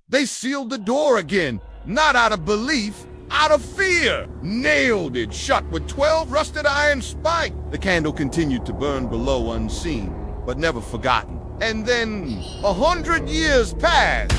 They sealed the door again, not out of belief, out of fear. Nailed it shut with 12 rusted iron spikes. The candle continued to burn below unseen, but never forgotten. And then 100 years passed.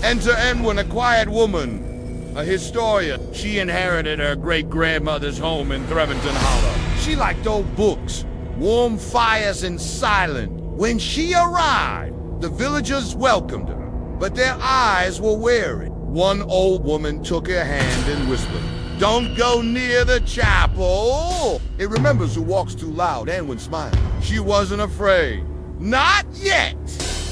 Enter Enwyn, a quiet woman, a historian. She inherited her great-grandmother's home in Threventon Hollow. She liked old books, warm fires, and silence. When she arrived, the villagers welcomed her, but their eyes were wary. One old woman took her hand and whispered, "Don't go near the chapel." It remembers who walks too loud. Enwyn smiled. She wasn't afraid. Not yet.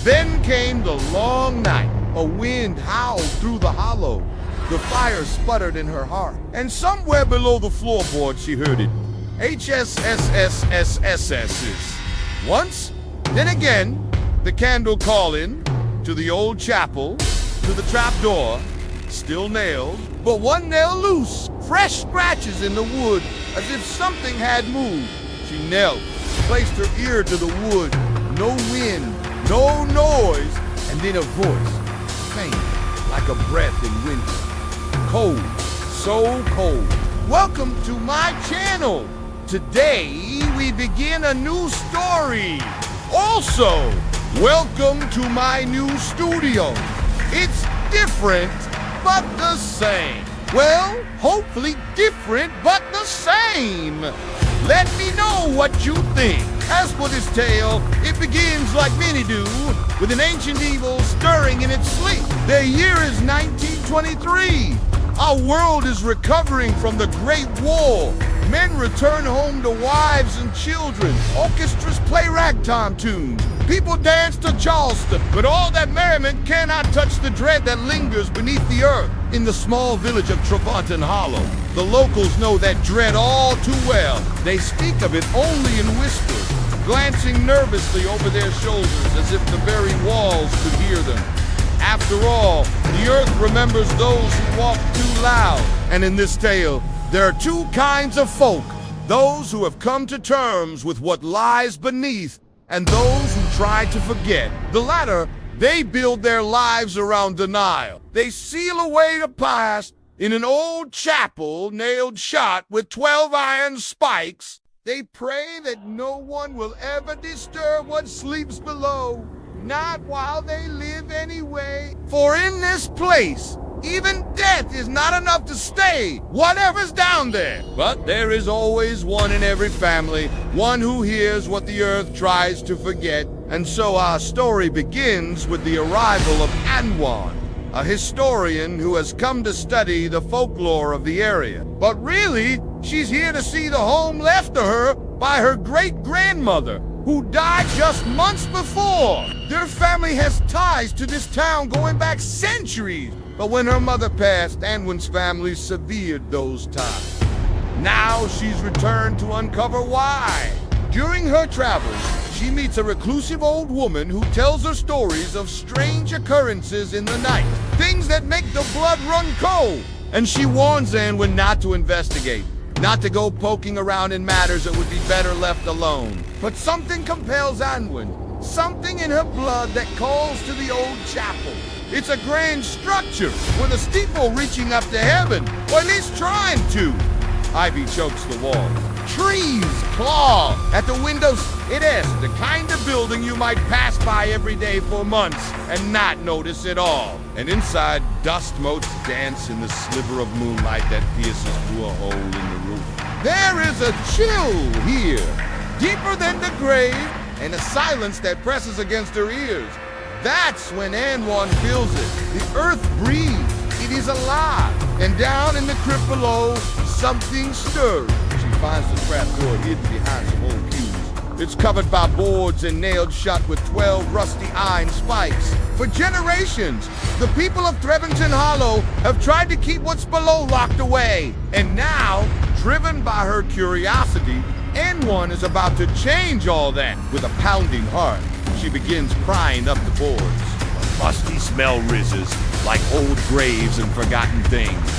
Then came the long night. A wind howled through the hollow. The fire sputtered in her heart. And somewhere below the floorboard she heard it. HSSSSSS's. Once, then again, the candle calling to the old chapel, to the trap door, still nailed, but one nail loose. Fresh scratches in the wood, as if something had moved. She knelt, placed her ear to the wood. No wind, no noise, and then a voice, faint, like a breath in winter. Cold, so cold. Welcome to my channel. Today, we begin a new story. Also, welcome to my new studio. It's different, but the same. Well, hopefully different, but the same. Let me know what you think. As for this tale, it begins like many do, with an ancient evil stirring in its sleep. The year is 1923. Our world is recovering from the Great War. Men return home to wives and children. Orchestras play ragtime tunes. People dance to Charleston. But all that merriment cannot touch the dread that lingers beneath the earth in the small village of Threventon Hollow. The locals know that dread all too well. They speak of it only in whispers, glancing nervously over their shoulders as if the very walls could hear them. After all, the earth remembers those who walk too loud. And in this tale, there are two kinds of folk. Those who have come to terms with what lies beneath, and those who try to forget. The latter, they build their lives around denial. They seal away the past in an old chapel nailed shut with 12 iron spikes. They pray that no one will ever disturb what sleeps below, not while they live anyway. For in this place, even death is not enough to stay whatever's down there. But there is always one in every family, one who hears what the earth tries to forget. And so our story begins with the arrival of Unwind, a historian who has come to study the folklore of the area. But really, she's here to see the home left to her by her great-grandmother, who died just months before. Their family has ties to this town going back centuries. But when her mother passed, Anwyn's family severed those ties. Now she's returned to uncover why. During her travels, she meets a reclusive old woman who tells her stories of strange occurrences in the night, things that make the blood run cold. And she warns Anwyn not to investigate, not to go poking around in matters that would be better left alone. But something compels Anwyn, something in her blood that calls to the old chapel. It's a grand structure with a steeple reaching up to heaven, or at least trying to. Ivy chokes the wall. Trees claw at the windows. It is the kind of building you might pass by every day for months and not notice at all. And inside, dust motes dance in the sliver of moonlight that pierces through a hole in the roof. There is a chill here, deeper than the grave, and a silence that presses against her ears. That's when Anwyn feels it. The earth breathes. It is alive. And down in the crypt below, something stirs. She finds the trapdoor hidden behind some old pews. It's covered by boards and nailed shut with 12 rusty iron spikes. For generations, the people of Threventon Hollow have tried to keep what's below locked away. And now, driven by her curiosity, Anwyn is about to change all that. With a pounding heart, she begins prying up the boards. A musty smell rises, like old graves and forgotten things.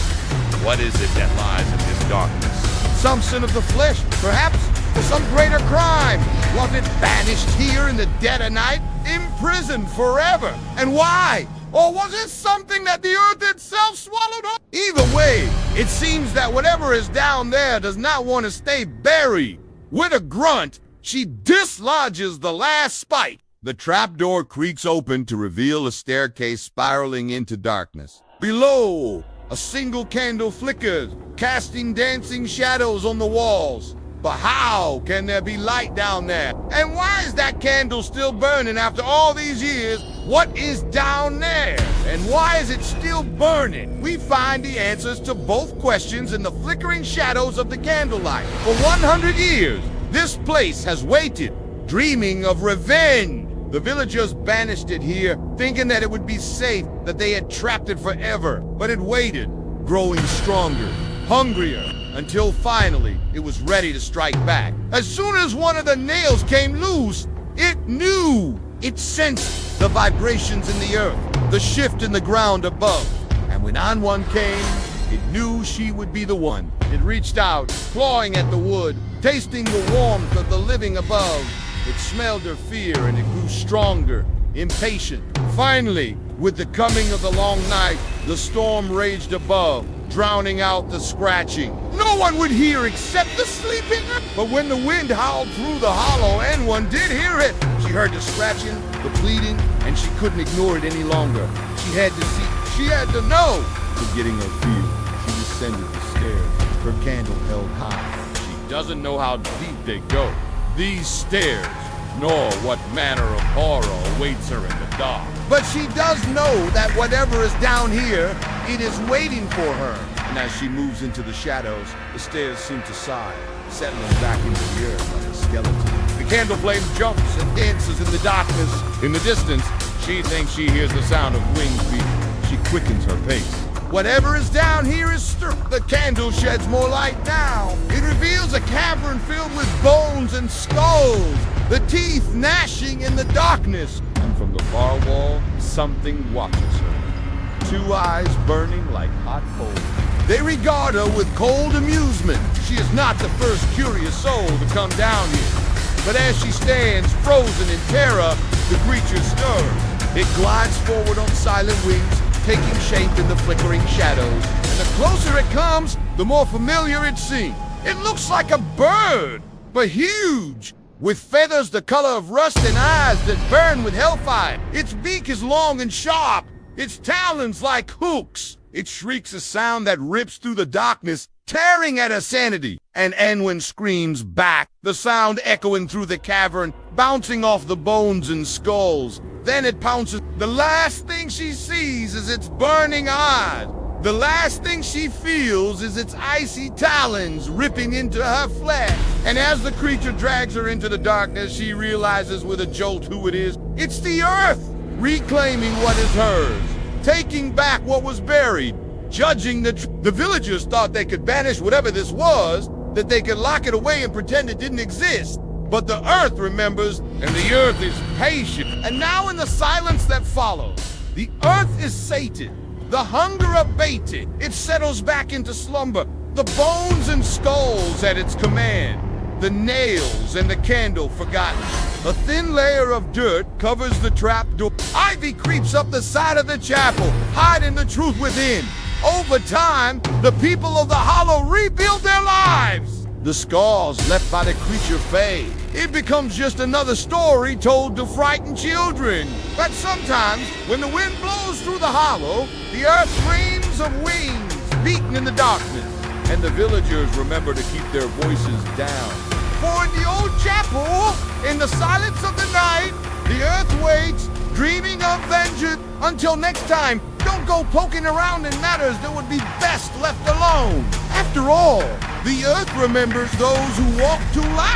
What is it that lies in this darkness? Some sin of the flesh, perhaps, or some greater crime. Was it banished here in the dead of night? Imprisoned forever? And why? Or was it something that the earth itself swallowed up? Either way, it seems that whatever is down there does not want to stay buried. With a grunt, she dislodges the last spike. The trapdoor creaks open to reveal a staircase spiraling into darkness. Below, a single candle flickers, casting dancing shadows on the walls. But how can there be light down there? And why is that candle still burning after all these years? What is down there? And why is it still burning? We find the answers to both questions in the flickering shadows of the candlelight. For 100 years, this place has waited, dreaming of revenge. The villagers banished it here, thinking that it would be safe, that they had trapped it forever. But it waited, growing stronger, hungrier, until finally it was ready to strike back. As soon as one of the nails came loose, it knew. It sensed the vibrations in the earth, the shift in the ground above. And when unwind came, it knew she would be the one. It reached out, clawing at the wood, tasting the warmth of the living above. It smelled her fear and it grew stronger, impatient. Finally, with the coming of the long night, the storm raged above, drowning out the scratching. No one would hear except the sleeping. But when the wind howled through the hollow, anyone did hear it. She heard the scratching, the bleeding, and she couldn't ignore it any longer. She had to see, she had to know. Forgetting her fear, she descended the stairs, her candle held high. She doesn't know how deep they go, these stairs, nor what manner of horror awaits her in the dark. But she does know that whatever is down here, it is waiting for her. And as she moves into the shadows, the stairs seem to sigh, settling back into the earth like a skeleton. The candle flame jumps and dances in the darkness. In the distance, she thinks she hears the sound of wings beating. She quickens her pace. Whatever is down here is struck. The candle sheds more light now. It reveals a cavern filled with bones and skulls, the teeth gnashing in the darkness. And from the far wall, something watches her. Two eyes burning like hot coals. They regard her with cold amusement. She is not the first curious soul to come down here. But as she stands frozen in terror, the creature stirs. It glides forward on silent wings, taking shape in the flickering shadows. And the closer it comes, the more familiar it seems. It looks like a bird, but huge, with feathers the color of rust and eyes that burn with hellfire. Its beak is long and sharp, its talons like hooks. It shrieks a sound that rips through the darkness, tearing at her sanity. And Anwen screams back, the sound echoing through the cavern, bouncing off the bones and skulls. Then it pounces. The last thing she sees is its burning eyes. The last thing she feels is its icy talons ripping into her flesh. And as the creature drags her into the darkness, she realizes with a jolt who it is. It's the earth, reclaiming what is hers, taking back what was buried, judging the villagers thought they could banish whatever this was, that they could lock it away and pretend it didn't exist. But the earth remembers, and the earth is patient. And now in the silence that follows, the earth is sated, the hunger abated. It settles back into slumber, the bones and skulls at its command, the nails and the candle forgotten. A thin layer of dirt covers the trapdoor. Ivy creeps up the side of the chapel, hiding the truth within. Over time, the people of the hollow rebuild their lives. The scars left by the creature fade. It becomes just another story told to frighten children. But sometimes, when the wind blows through the hollow, the earth dreams of wings beating in the darkness, and the villagers remember to keep their voices down. For in the old chapel, in the silence of the night, the earth waits, dreaming of vengeance. Until next time, don't go poking around in matters that would be best left alone. After all, the earth remembers those who walk too light.